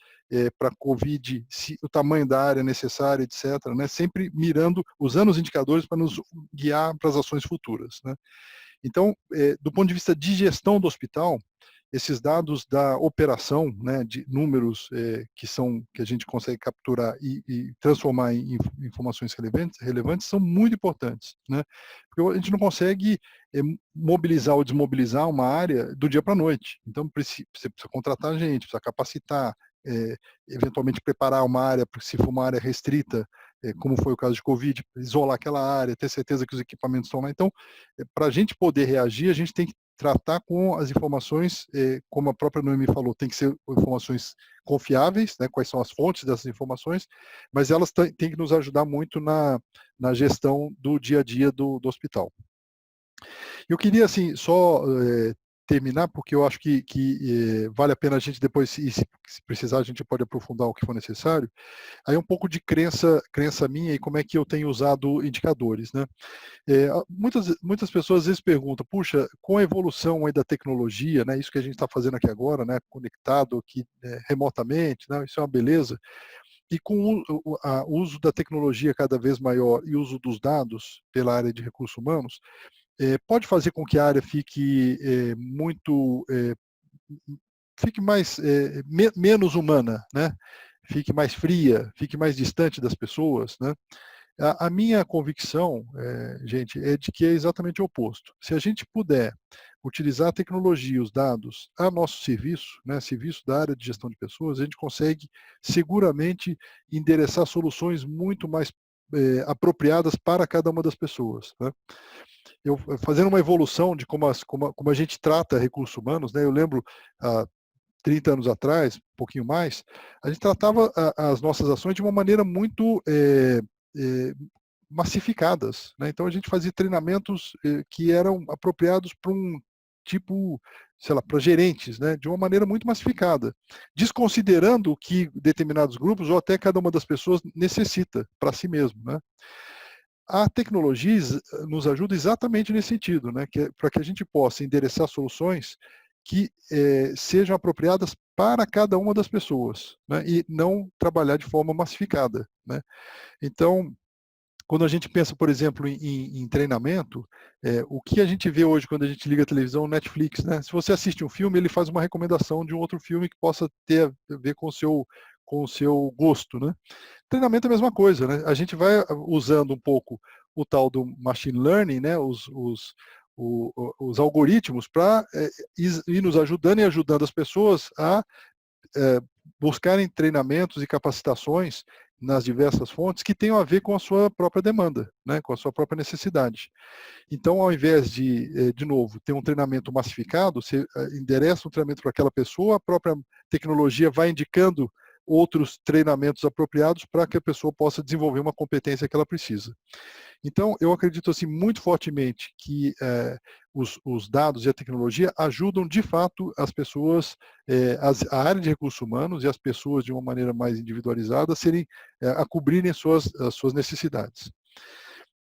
para COVID, o tamanho da área necessária, etc., né? Sempre usando os indicadores para nos guiar para as ações futuras, né? Então, do ponto de vista de gestão do hospital, esses dados da operação, né, de números que a gente consegue capturar e transformar em informações relevantes são muito importantes, né? Porque a gente não consegue mobilizar ou desmobilizar uma área do dia para a noite. Então, você precisa contratar gente, precisa capacitar, eventualmente preparar uma área, se for uma área restrita, como foi o caso de Covid, isolar aquela área, ter certeza que os equipamentos estão lá. Então, para a gente poder reagir, a gente tem que tratar com as informações, como a própria Noemi falou, tem que ser informações confiáveis, né, quais são as fontes dessas informações, mas elas têm que nos ajudar muito na gestão do dia a dia do hospital. Eu queria, assim, só terminar, porque eu acho que vale a pena a gente depois, se precisar, a gente pode aprofundar o que for necessário. Aí um pouco de crença minha e como é que eu tenho usado indicadores, né? Muitas pessoas às vezes perguntam, puxa, com a evolução aí da tecnologia, né, isso que a gente está fazendo aqui agora, né, conectado aqui remotamente, né, isso é uma beleza, e com o uso da tecnologia cada vez maior e uso dos dados pela área de recursos humanos, pode fazer com que a área fique fique mais, menos humana, né? Fique mais fria, fique mais distante das pessoas, né? A minha convicção, gente, é de que é exatamente o oposto. Se a gente puder utilizar a tecnologia, os dados, a nosso serviço, né, serviço da área de gestão de pessoas, a gente consegue seguramente endereçar soluções muito mais apropriadas para cada uma das pessoas, né? Eu fazendo uma evolução de como a gente trata recursos humanos, né? Eu lembro 30 anos atrás, um pouquinho mais, a gente tratava as nossas ações de uma maneira muito massificadas, né? Então a gente fazia treinamentos que eram apropriados para um tipo, sei lá, para gerentes, né? De uma maneira muito massificada, desconsiderando o que determinados grupos ou até cada uma das pessoas necessita para si mesmo, né? A tecnologia nos ajuda exatamente nesse sentido, né? Para que a gente possa endereçar soluções que sejam apropriadas para cada uma das pessoas, né? E não trabalhar de forma massificada, né? Então, quando a gente pensa, por exemplo, em treinamento, o que a gente vê hoje quando a gente liga a televisão, Netflix, né? Se você assiste um filme, ele faz uma recomendação de um outro filme que possa ter a ver com o seu gosto, né? Treinamento é a mesma coisa, né? A gente vai usando um pouco o tal do machine learning, né? Os algoritmos para ir nos ajudando e ajudando as pessoas a buscarem treinamentos e capacitações nas diversas fontes que tenham a ver com a sua própria demanda, né, com a sua própria necessidade. Então, ao invés de novo, ter um treinamento massificado, você endereça um treinamento para aquela pessoa, a própria tecnologia vai indicando outros treinamentos apropriados para que a pessoa possa desenvolver uma competência que ela precisa. Então, eu acredito assim, muito fortemente que os dados e a tecnologia ajudam, de fato, as pessoas, a área de recursos humanos e as pessoas, de uma maneira mais individualizada, a cobrirem as suas necessidades.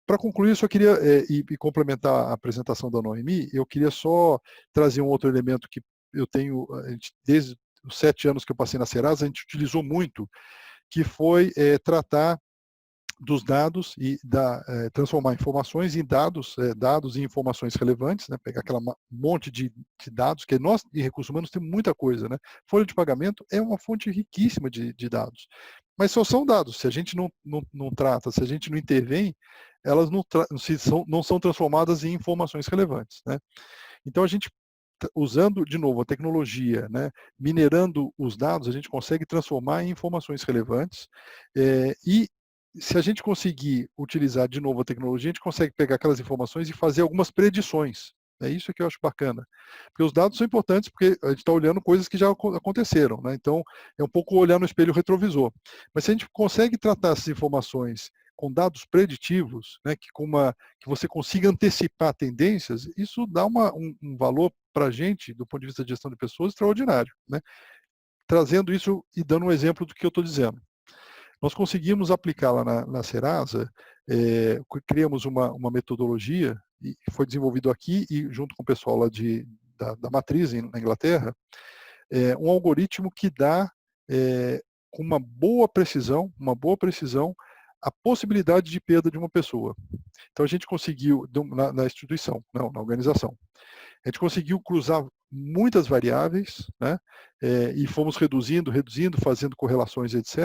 Para concluir, eu só queria, e complementar a apresentação da Noemi, eu queria só trazer um outro elemento que eu tenho, desde os 7 anos que eu passei na Serasa, a gente utilizou muito, que foi tratar dos dados e transformar informações em dados e informações relevantes, né? Pegar aquela monte de dados, que nós, em recursos humanos, temos muita coisa, né? Folha de pagamento é uma fonte riquíssima de dados, mas só são dados. Se a gente não trata, se a gente não intervém, elas não são transformadas em informações relevantes, né? Então, a gente, usando, de novo, a tecnologia, né, minerando os dados, a gente consegue transformar em informações relevantes, e se a gente conseguir utilizar, de novo, a tecnologia, a gente consegue pegar aquelas informações e fazer algumas predições. É isso que eu acho bacana. Porque os dados são importantes porque a gente está olhando coisas que já aconteceram, né? Então, é um pouco olhar no espelho retrovisor. Mas se a gente consegue tratar essas informações com dados preditivos, né, que você consiga antecipar tendências, isso dá um valor para a gente, do ponto de vista de gestão de pessoas, extraordinário, né? Trazendo isso e dando um exemplo do que eu estou dizendo. Nós conseguimos aplicar lá na Serasa, criamos uma metodologia, e foi desenvolvido aqui, e junto com o pessoal lá da Matriz, na Inglaterra, um algoritmo que dá, com uma boa precisão, a possibilidade de perda de uma pessoa. Então, a gente conseguiu, na instituição, não, na organização, a gente conseguiu cruzar muitas variáveis, né? E fomos reduzindo, fazendo correlações, etc.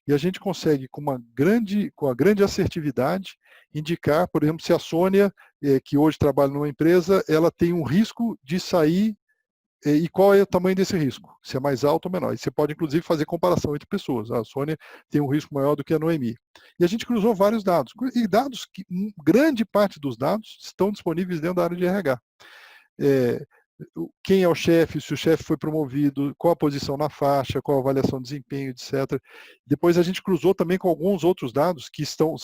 E a gente consegue, com a grande assertividade, indicar, por exemplo, se a Sônia, que hoje trabalha numa empresa, ela tem um risco de sair, e qual é o tamanho desse risco, se é mais alto ou menor. E você pode, inclusive, fazer comparação entre pessoas. A Sônia tem um risco maior do que a Noemi. E a gente cruzou vários dados, e dados que, grande parte dos dados, estão disponíveis dentro da área de RH. Quem é o chefe, se o chefe foi promovido, qual a posição na faixa, qual a avaliação de desempenho, etc. Depois a gente cruzou também com alguns outros dados que são,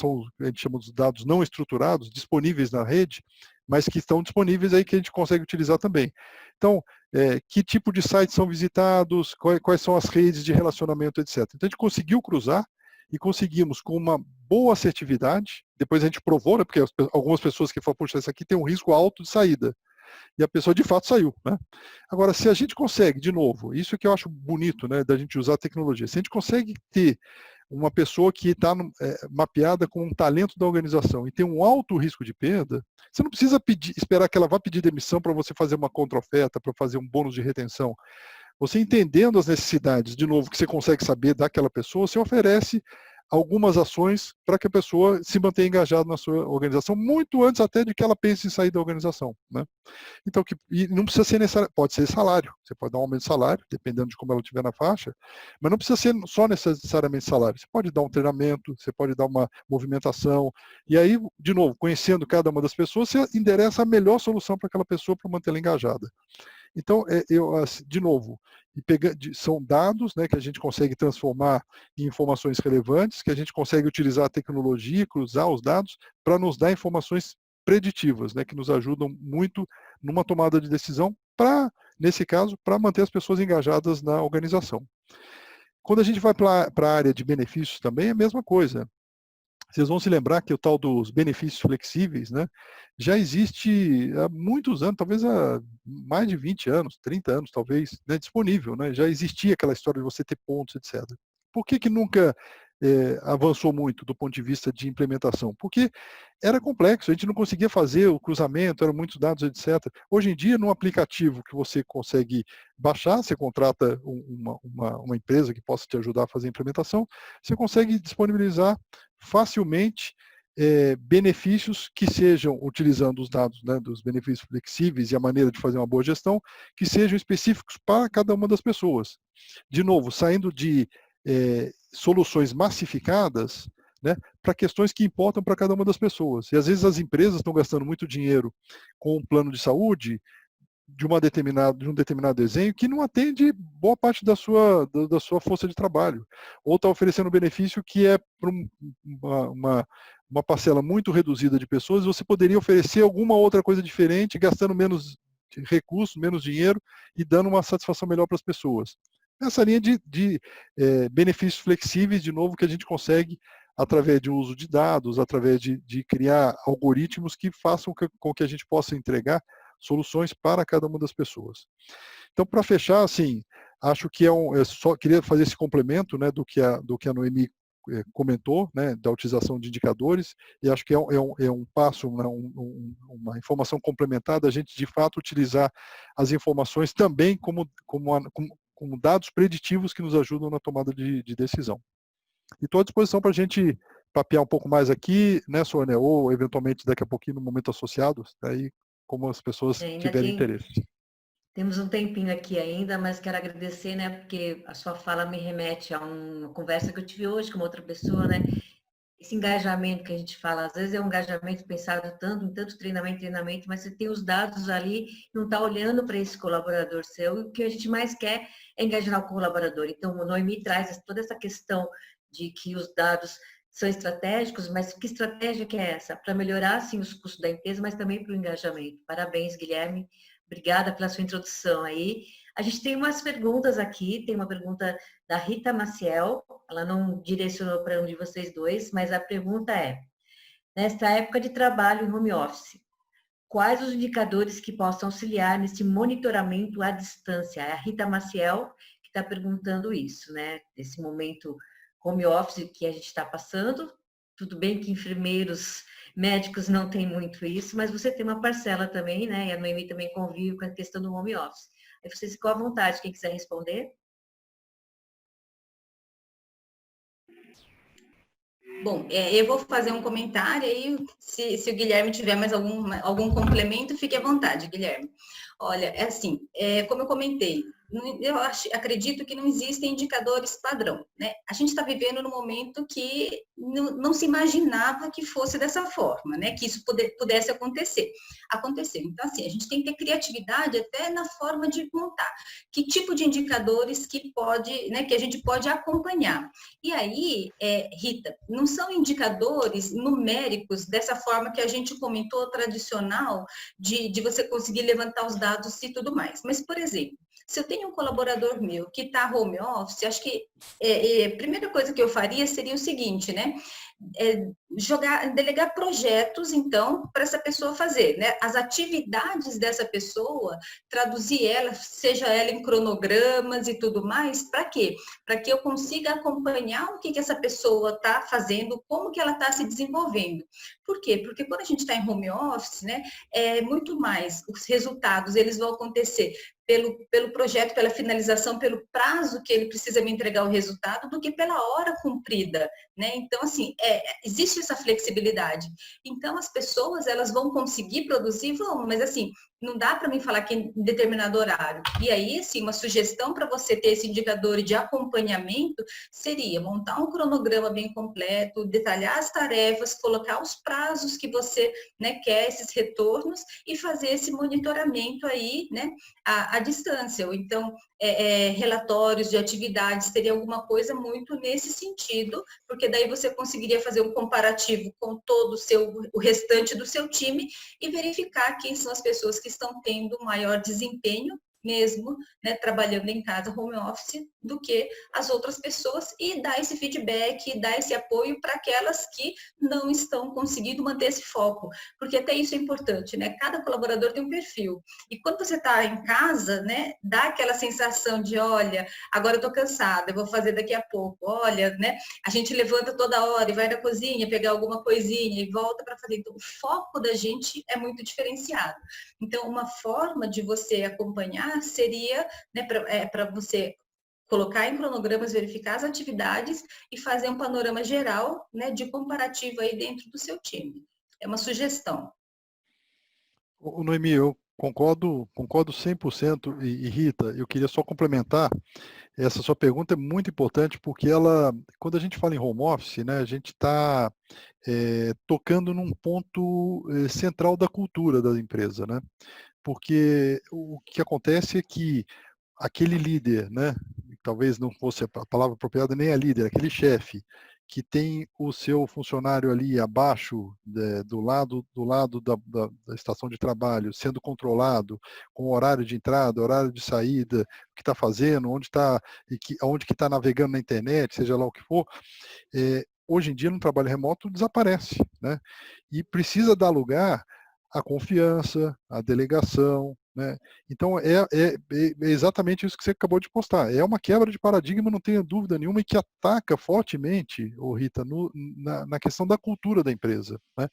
a gente chama de dados não estruturados, disponíveis na rede, mas que estão disponíveis aí que a gente consegue utilizar também. Então, que tipo de sites são visitados, quais são as redes de relacionamento, etc. Então a gente conseguiu cruzar e conseguimos, com uma boa assertividade, depois a gente provou, né, porque algumas pessoas que falam, puxa, isso aqui tem um risco alto de saída. E a pessoa de fato saiu, né? Agora, se a gente consegue, de novo, isso é que eu acho bonito, né, da gente usar a tecnologia, se a gente consegue ter uma pessoa que está mapeada com um talento da organização e tem um alto risco de perda, você não precisa esperar que ela vá pedir demissão para você fazer uma contra-oferta, para fazer um bônus de retenção. Você entendendo as necessidades, de novo, que você consegue saber daquela pessoa, você oferece algumas ações para que a pessoa se mantenha engajada na sua organização, muito antes até de que ela pense em sair da organização, né? Então, e não precisa ser necessário, pode ser salário, você pode dar um aumento de salário, dependendo de como ela estiver na faixa, mas não precisa ser só necessariamente salário, você pode dar um treinamento, você pode dar uma movimentação, e aí, de novo, conhecendo cada uma das pessoas, você endereça a melhor solução para aquela pessoa para mantê-la engajada. Então, de novo, são dados, né, que a gente consegue transformar em informações relevantes, que a gente consegue utilizar a tecnologia, cruzar os dados, para nos dar informações preditivas, né, que nos ajudam muito numa tomada de decisão, nesse caso, para manter as pessoas engajadas na organização. Quando a gente vai para a área de benefícios também, é a mesma coisa. Vocês vão se lembrar que o tal dos benefícios flexíveis, né, já existe há muitos anos, talvez há mais de 20 anos, 30 anos talvez, né, disponível, né, já existia aquela história de você ter pontos, etc. Por que nunca avançou muito do ponto de vista de implementação? Porque era complexo, a gente não conseguia fazer o cruzamento, eram muitos dados, etc. Hoje em dia, num aplicativo que você consegue baixar, você contrata uma empresa que possa te ajudar a fazer a implementação, você consegue disponibilizar facilmente benefícios que sejam, utilizando os dados, né, dos benefícios flexíveis e a maneira de fazer uma boa gestão, que sejam específicos para cada uma das pessoas. De novo, saindo de soluções massificadas, né, para questões que importam para cada uma das pessoas. E às vezes as empresas estão gastando muito dinheiro com um plano de saúde de um determinado desenho que não atende boa parte da sua força de trabalho. Ou está oferecendo um benefício que é para uma parcela muito reduzida de pessoas, você poderia oferecer alguma outra coisa diferente, gastando menos recursos, menos dinheiro e dando uma satisfação melhor para as pessoas. Essa linha de benefícios flexíveis, de novo, que a gente consegue através de uso de dados, através de criar algoritmos que façam com que a gente possa entregar soluções para cada uma das pessoas. Então, para fechar, assim, acho que eu só queria fazer esse complemento, né, do que a Noemi comentou, né, da utilização de indicadores, e acho que é um passo, né, uma informação complementar da gente, de fato, utilizar as informações também como dados preditivos que nos ajudam na tomada de decisão. E estou à disposição para a gente papear um pouco mais aqui, né, Sônia? Ou, eventualmente, daqui a pouquinho, no momento associado, aí como as pessoas Ainda tiverem que interesse. temos um tempinho aqui ainda, mas quero agradecer, né, porque a sua fala me remete a uma conversa que eu tive hoje com uma outra pessoa, né? Esse engajamento que a gente fala, às vezes é um engajamento pensado tanto em tanto treinamento, mas você tem os dados ali, não está olhando para esse colaborador seu, e o que a gente mais quer é engajar o colaborador. Então, o Noemi traz toda essa questão de que os dados são estratégicos, mas que estratégia que é essa? Para melhorar, sim, os custos da empresa, mas também para o engajamento. Parabéns, Guilherme. Obrigada pela sua introdução aí. A gente tem umas perguntas aqui, tem uma pergunta da Rita Maciel, ela não direcionou para um de vocês dois, mas a pergunta é, nesta época de trabalho em home office, quais os indicadores que possam auxiliar nesse monitoramento à distância? É a Rita Maciel que está perguntando isso, né? Nesse momento home office que a gente está passando, tudo bem que enfermeiros, médicos não têm muito isso, mas você tem uma parcela também, né? E a Noemi também convive com a questão do home office. Aí vocês ficam à vontade, quem quiser responder. Bom, eu vou fazer um comentário aí, se o Guilherme tiver mais algum complemento, fique à vontade, Guilherme. Olha, é assim, como eu comentei, acredito que não existem indicadores padrão, né? A gente está vivendo num momento que não se imaginava que fosse dessa forma, né? Que isso pudesse acontecer. Aconteceu. Então, assim, a gente tem que ter criatividade até na forma de montar. Que tipo de indicadores que a gente pode acompanhar. E aí, Rita, não são indicadores numéricos dessa forma que a gente comentou, tradicional, de você conseguir levantar os dados e tudo mais. Mas, por exemplo, se eu tenho um colaborador meu que está home office, acho que a primeira coisa que eu faria seria o seguinte, né? Delegar projetos, então, para essa pessoa fazer, né? As atividades dessa pessoa, traduzir ela, seja ela em cronogramas e tudo mais, para quê? Para que eu consiga acompanhar o que essa pessoa está fazendo, como que ela está se desenvolvendo. Por quê? Porque quando a gente está em home office, né, é muito mais, os resultados, eles vão acontecer pelo projeto, pela finalização, pelo prazo que ele precisa me entregar o resultado, do que pela hora cumprida, né? Então, assim, existe essa flexibilidade. Então, as pessoas, elas vão conseguir produzir, vão, mas assim, não dá para mim falar que em determinado horário. E aí, assim, uma sugestão para você ter esse indicador de acompanhamento seria montar um cronograma bem completo, detalhar as tarefas, colocar os prazos que você, né, quer, esses retornos, e fazer esse monitoramento aí, né, à distância. Ou então, relatórios de atividades, teria alguma coisa muito nesse sentido, porque daí você conseguiria fazer um comparativo com todo o restante do seu time e verificar quem são as pessoas que estão tendo maior desempenho, mesmo, né, trabalhando em casa, home office, do que as outras pessoas, e dar esse feedback, dar esse apoio para aquelas que não estão conseguindo manter esse foco, porque até isso é importante, né? Cada colaborador tem um perfil, e quando você está em casa, né, dá aquela sensação de, olha, agora eu estou cansada, eu vou fazer daqui a pouco, olha, né, a gente levanta toda hora e vai na cozinha pegar alguma coisinha e volta para fazer, então o foco da gente é muito diferenciado. Então, uma forma de você acompanhar seria, né, para você colocar em cronogramas, verificar as atividades e fazer um panorama geral, né, de comparativo aí dentro do seu time. É uma sugestão. Noemi, eu concordo 100%, e Rita, eu queria só complementar, essa sua pergunta é muito importante, porque quando a gente fala em home office, né, a gente está tocando num ponto central da cultura da empresa, né? Porque o que acontece é que aquele líder, né, talvez não fosse a palavra apropriada nem a líder, aquele chefe que tem o seu funcionário ali abaixo, do lado da estação de trabalho, sendo controlado, com horário de entrada, horário de saída, o que está fazendo, onde que está navegando na internet, seja lá o que for, hoje em dia no trabalho remoto desaparece, né? E precisa dar lugar à confiança, à delegação, né? Então, é exatamente isso que você acabou de postar. É uma quebra de paradigma, não tenha dúvida nenhuma, e que ataca fortemente, Rita, na questão da cultura da empresa, né?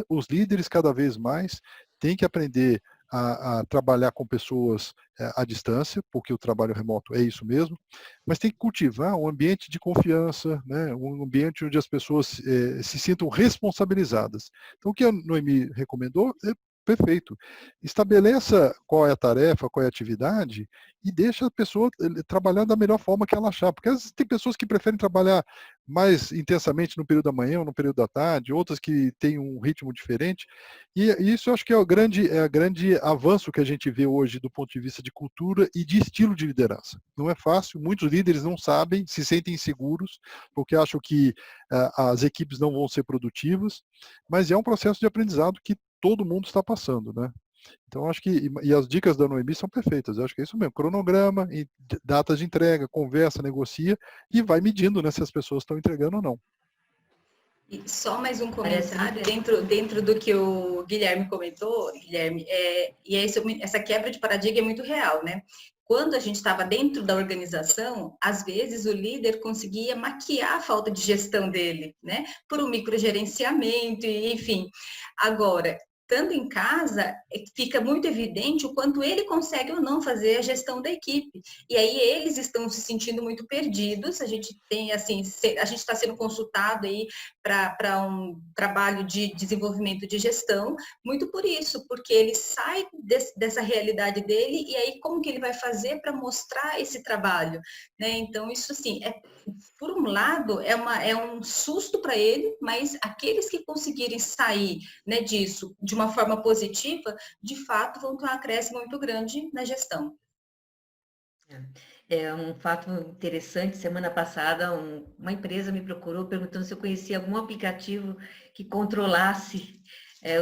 Os líderes, cada vez mais, têm que aprender a trabalhar com pessoas à distância, porque o trabalho remoto é isso mesmo, mas tem que cultivar um ambiente de confiança, né? Um ambiente onde as pessoas se sintam responsabilizadas. Então, o que a Noemi recomendou é perfeito. Estabeleça qual é a tarefa, qual é a atividade e deixa a pessoa trabalhar da melhor forma que ela achar. Porque às vezes tem pessoas que preferem trabalhar mais intensamente no período da manhã ou no período da tarde, outras que têm um ritmo diferente. E isso eu acho que é o grande avanço que a gente vê hoje do ponto de vista de cultura e de estilo de liderança. Não é fácil, muitos líderes não sabem, se sentem inseguros, porque acham que as equipes não vão ser produtivas, mas é um processo de aprendizado que todo mundo está passando, né? Então, acho que, e as dicas da Noemi são perfeitas, eu acho que é isso mesmo, cronograma, datas de entrega, conversa, negocia, e vai medindo, né, se as pessoas estão entregando ou não. E só mais um Parece comentário muito dentro do que o Guilherme comentou, Guilherme, essa quebra de paradigma é muito real, né? Quando a gente estava dentro da organização, às vezes o líder conseguia maquiar a falta de gestão dele, né? Por um microgerenciamento, enfim. Agora, estando em casa, fica muito evidente o quanto ele consegue ou não fazer a gestão da equipe. E aí eles estão se sentindo muito perdidos. A gente tem, assim, a gente está sendo consultado aí para um trabalho de desenvolvimento de gestão, muito por isso, porque ele sai dessa realidade dele e aí como que ele vai fazer para mostrar esse trabalho, né? Então, isso assim, por um lado, é um susto para ele, mas aqueles que conseguirem sair, né, disso de uma forma positiva, de fato vão ter um acréscimo muito grande na gestão. É um fato interessante. Semana passada, uma empresa me procurou perguntando se eu conhecia algum aplicativo que controlasse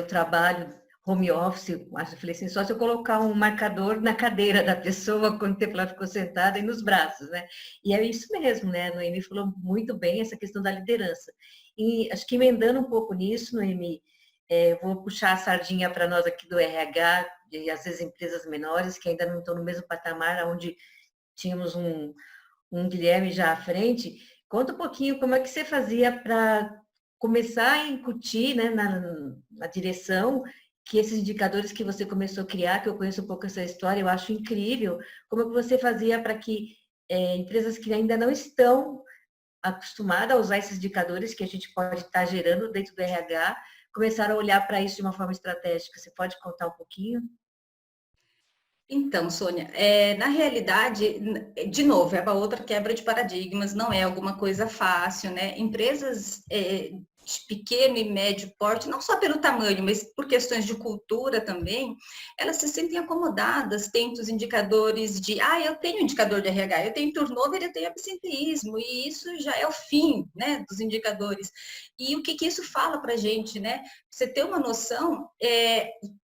o trabalho home office. Eu falei assim, só se eu colocar um marcador na cadeira da pessoa quanto tempo ela ficou sentada e nos braços, né? E é isso mesmo, né? A Noemi falou muito bem essa questão da liderança. E acho que emendando um pouco nisso, Noemi, vou puxar a sardinha para nós aqui do RH, e às vezes empresas menores que ainda não estão no mesmo patamar onde tínhamos um Guilherme já à frente. Conta um pouquinho como é que você fazia para começar a incutir, né, na direção, que esses indicadores que você começou a criar, que eu conheço um pouco essa história, eu acho incrível, como é que você fazia para que empresas que ainda não estão acostumadas a usar esses indicadores que a gente pode estar gerando dentro do RH, começaram a olhar para isso de uma forma estratégica. Você pode contar um pouquinho? Então, Sônia, na realidade, de novo, é uma outra quebra de paradigmas, não é alguma coisa fácil, né? Empresas de pequeno e médio porte, não só pelo tamanho, mas por questões de cultura também, elas se sentem acomodadas, têm os indicadores de, eu tenho indicador de RH, eu tenho turnover, eu tenho absenteísmo, e isso já é o fim, né, dos indicadores. E o que isso fala para a gente, né? Pra você ter uma noção,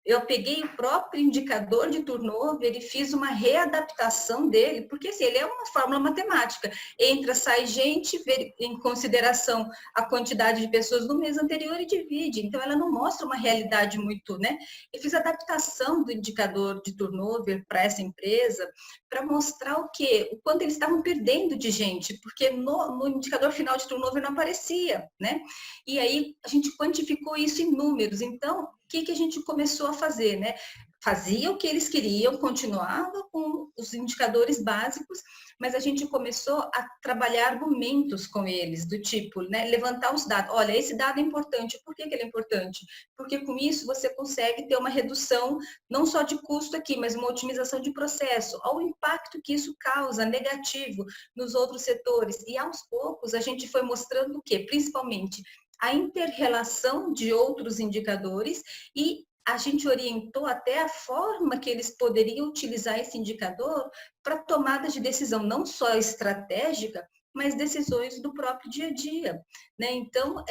eu peguei o próprio indicador de turnover e fiz uma readaptação dele, porque assim, ele é uma fórmula matemática. Entra, sai gente, em consideração a quantidade de pessoas no mês anterior e divide. Então, ela não mostra uma realidade muito, né? Eu fiz a adaptação do indicador de turnover para essa empresa para mostrar o quê? O quanto eles estavam perdendo de gente, porque no indicador final de turnover não aparecia, né? E aí, a gente quantificou isso em números. Então, o que a gente começou a fazer, né? Fazia o que eles queriam, continuava com os indicadores básicos, mas a gente começou a trabalhar argumentos com eles, do tipo, né, levantar os dados. Olha, esse dado é importante. Por que ele é importante? Porque com isso você consegue ter uma redução, não só de custo aqui, mas uma otimização de processo, ao impacto que isso causa negativo nos outros setores. E aos poucos a gente foi mostrando o quê? Principalmente a inter-relação de outros indicadores e a gente orientou até a forma que eles poderiam utilizar esse indicador para tomada de decisão, não só estratégica, mas decisões do próprio dia a dia, né? Então,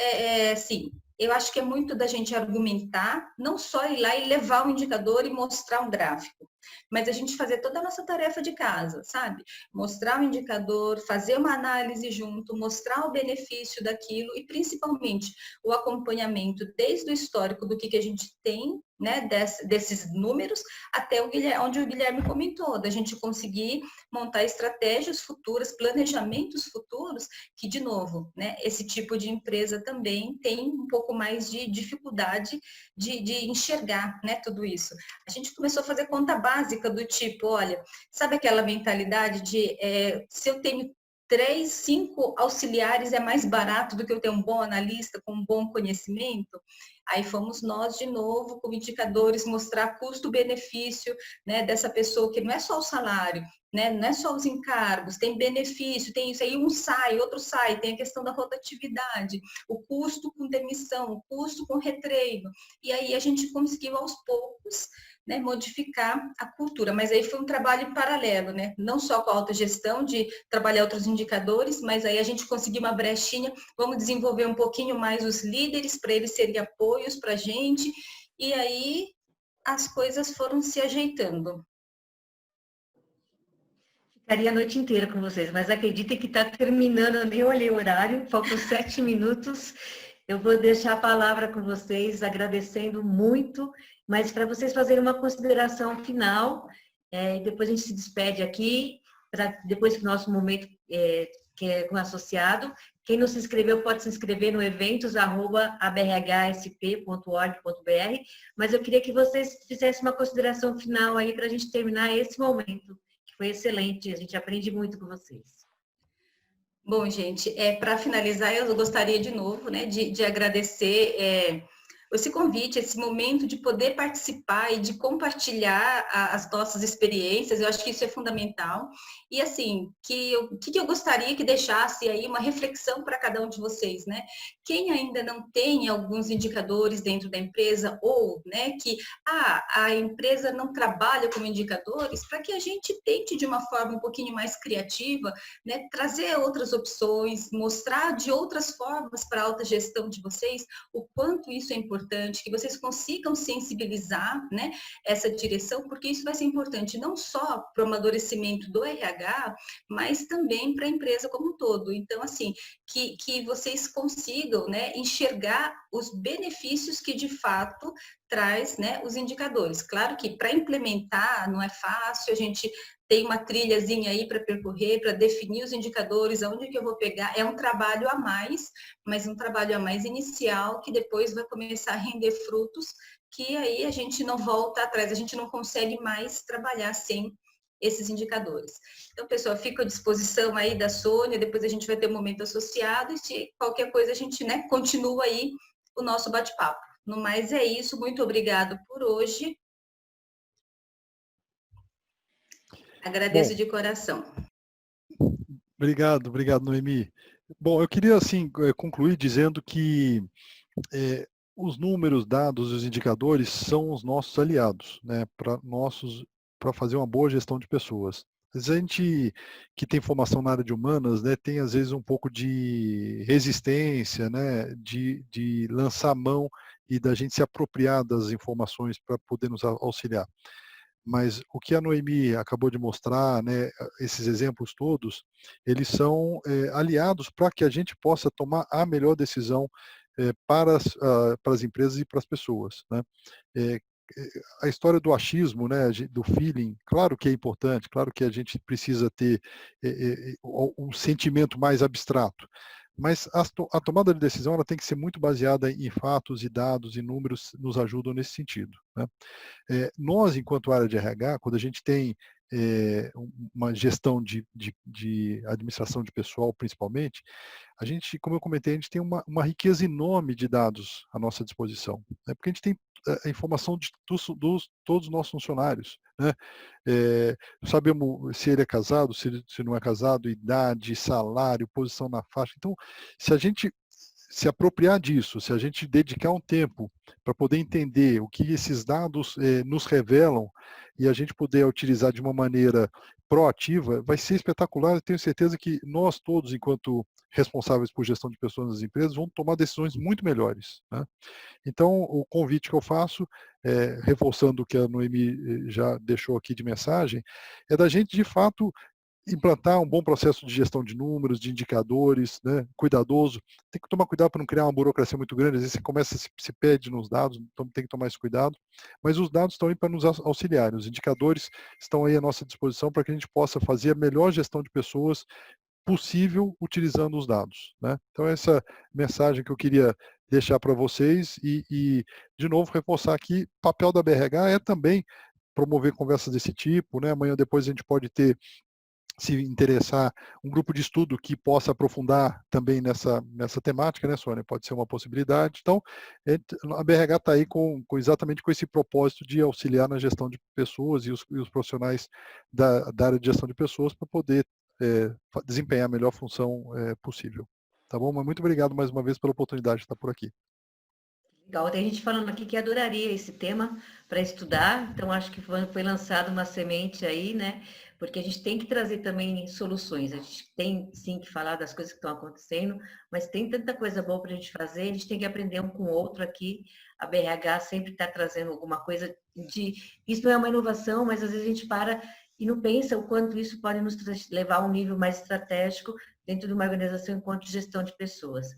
assim, eu acho que é muito da gente argumentar, não só ir lá e levar o indicador e mostrar um gráfico, mas a gente fazer toda a nossa tarefa de casa, sabe? Mostrar o indicador, fazer uma análise junto, mostrar o benefício daquilo e principalmente o acompanhamento desde o histórico do que a gente tem né, desses números, até onde o Guilherme comentou, da gente conseguir montar estratégias futuras, planejamentos futuros, que, de novo, né, esse tipo de empresa também tem um pouco mais de dificuldade de enxergar, né, tudo isso. A gente começou a fazer conta básica do tipo, olha, sabe aquela mentalidade de se eu tenho 3, 5 auxiliares é mais barato do que eu ter um bom analista com um bom conhecimento? Aí fomos nós, de novo, com indicadores, mostrar custo-benefício, né, dessa pessoa, que não é só o salário, né, não é só os encargos, tem benefício, tem isso aí, um sai, outro sai, tem a questão da rotatividade, o custo com demissão, o custo com retreino. E aí a gente conseguiu, aos poucos, né, modificar a cultura, mas aí foi um trabalho em paralelo, né? Não só com a autogestão, de trabalhar outros indicadores, mas aí a gente conseguiu uma brechinha, vamos desenvolver um pouquinho mais os líderes, para eles serem apoios para a gente, e aí as coisas foram se ajeitando. Ficaria a noite inteira com vocês, mas acreditem que está terminando, eu nem olhei o horário, faltam 7 minutos. Eu vou deixar a palavra com vocês, agradecendo muito, mas para vocês fazerem uma consideração final, depois a gente se despede aqui, depois que o nosso momento que é com o associado. Quem não se inscreveu pode se inscrever no eventos@abrhsp.org.br, mas eu queria que vocês fizessem uma consideração final aí para a gente terminar esse momento, que foi excelente, a gente aprende muito com vocês. Bom, gente, para finalizar, eu gostaria de novo, né, de agradecer esse convite, esse momento de poder participar e de compartilhar as nossas experiências. Eu acho que isso é fundamental. E assim, o que eu gostaria que deixasse aí uma reflexão para cada um de vocês, né? Quem ainda não tem alguns indicadores dentro da empresa, ou, né, que a empresa não trabalha com indicadores, para que a gente tente de uma forma um pouquinho mais criativa, né, trazer outras opções, mostrar de outras formas para a alta gestão de vocês o quanto isso é importante, que vocês consigam sensibilizar, né, essa direção, porque isso vai ser importante não só para o amadurecimento do RH, mas também para a empresa como um todo. Então, assim, que vocês consigam, né, enxergar os benefícios que de fato traz, né, os indicadores. Claro que para implementar não é fácil, a gente tem uma trilhazinha aí para percorrer, para definir os indicadores, aonde que eu vou pegar. É um trabalho a mais, mas um trabalho a mais inicial, que depois vai começar a render frutos, que aí a gente não volta atrás, a gente não consegue mais trabalhar sem esses indicadores. Então, pessoal, fico à disposição aí da Sônia, depois a gente vai ter um momento associado, e se qualquer coisa a gente, né, continua aí o nosso bate-papo. No mais é isso, muito obrigado por hoje. Agradeço de coração. Obrigado, Noemi. Bom, eu queria assim concluir dizendo que os números, dados e os indicadores são os nossos aliados, né, para fazer uma boa gestão de pessoas. A gente que tem formação na área de humanas, né, tem às vezes um pouco de resistência, né, de lançar mão e da gente se apropriar das informações para poder nos auxiliar. Mas o que a Noemi acabou de mostrar, né, esses exemplos todos, eles são aliados para que a gente possa tomar a melhor decisão para as empresas e para as pessoas, né? A história do achismo, né, do feeling, claro que é importante, claro que a gente precisa ter um sentimento mais abstrato, mas a tomada de decisão ela tem que ser muito baseada em fatos e dados e números nos ajudam nesse sentido, né? Nós, enquanto área de RH, quando a gente tem uma gestão de administração de pessoal, principalmente, a gente, como eu comentei, a gente tem uma riqueza enorme de dados à nossa disposição, né? Porque a gente tem a informação de todos os nossos funcionários, né? Sabemos se ele é casado, se não é casado, idade, salário, posição na faixa. Então, se a gente se apropriar disso, se a gente dedicar um tempo para poder entender o que esses dados nos revelam e a gente puder utilizar de uma maneira proativa, vai ser espetacular. Eu tenho certeza que nós todos, enquanto responsáveis por gestão de pessoas nas empresas, vamos tomar decisões muito melhores, né? Então, o convite que eu faço, reforçando o que a Noemi já deixou aqui de mensagem, é da gente, de fato, implantar um bom processo de gestão de números, de indicadores, né, cuidadoso. Tem que tomar cuidado para não criar uma burocracia muito grande, às vezes você começa, se perde nos dados, então tem que tomar esse cuidado. Mas os dados estão aí para nos auxiliar, os indicadores estão aí à nossa disposição para que a gente possa fazer a melhor gestão de pessoas possível utilizando os dados, né? Então essa mensagem que eu queria deixar para vocês e, de novo, reforçar que o papel da BRH é também promover conversas desse tipo, né? Amanhã depois a gente pode ter, se interessar, um grupo de estudo que possa aprofundar também nessa temática, né, Sônia? Pode ser uma possibilidade. Então, a BRH está aí exatamente com esse propósito de auxiliar na gestão de pessoas e os profissionais da área de gestão de pessoas para poder desempenhar a melhor função possível. Tá bom? Mas muito obrigado mais uma vez pela oportunidade de estar por aqui. Legal, tem gente falando aqui que adoraria esse tema para estudar, então acho que foi lançada uma semente aí, né? Porque a gente tem que trazer também soluções, a gente tem sim que falar das coisas que estão acontecendo, mas tem tanta coisa boa para a gente fazer, a gente tem que aprender um com o outro aqui. A BRH sempre está trazendo alguma coisa de. Isso não é uma inovação, mas às vezes a gente para e não pensa o quanto isso pode nos levar a um nível mais estratégico dentro de uma organização enquanto gestão de pessoas.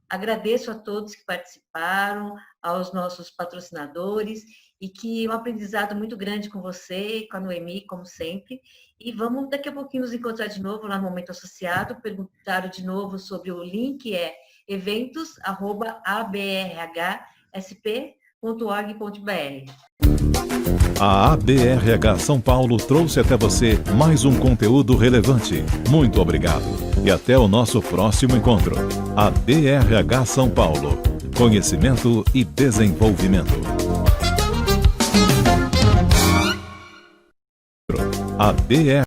Agradeço a todos que participaram, aos nossos patrocinadores, e que um aprendizado muito grande com você, com a Noemi, como sempre. E vamos daqui a pouquinho nos encontrar de novo lá no Momento Associado. Perguntaram de novo sobre o link, é eventos@abrhsp.org.br. A ABRH São Paulo trouxe até você mais um conteúdo relevante. Muito obrigado e até o nosso próximo encontro. ABRH São Paulo. Conhecimento e desenvolvimento. ABRH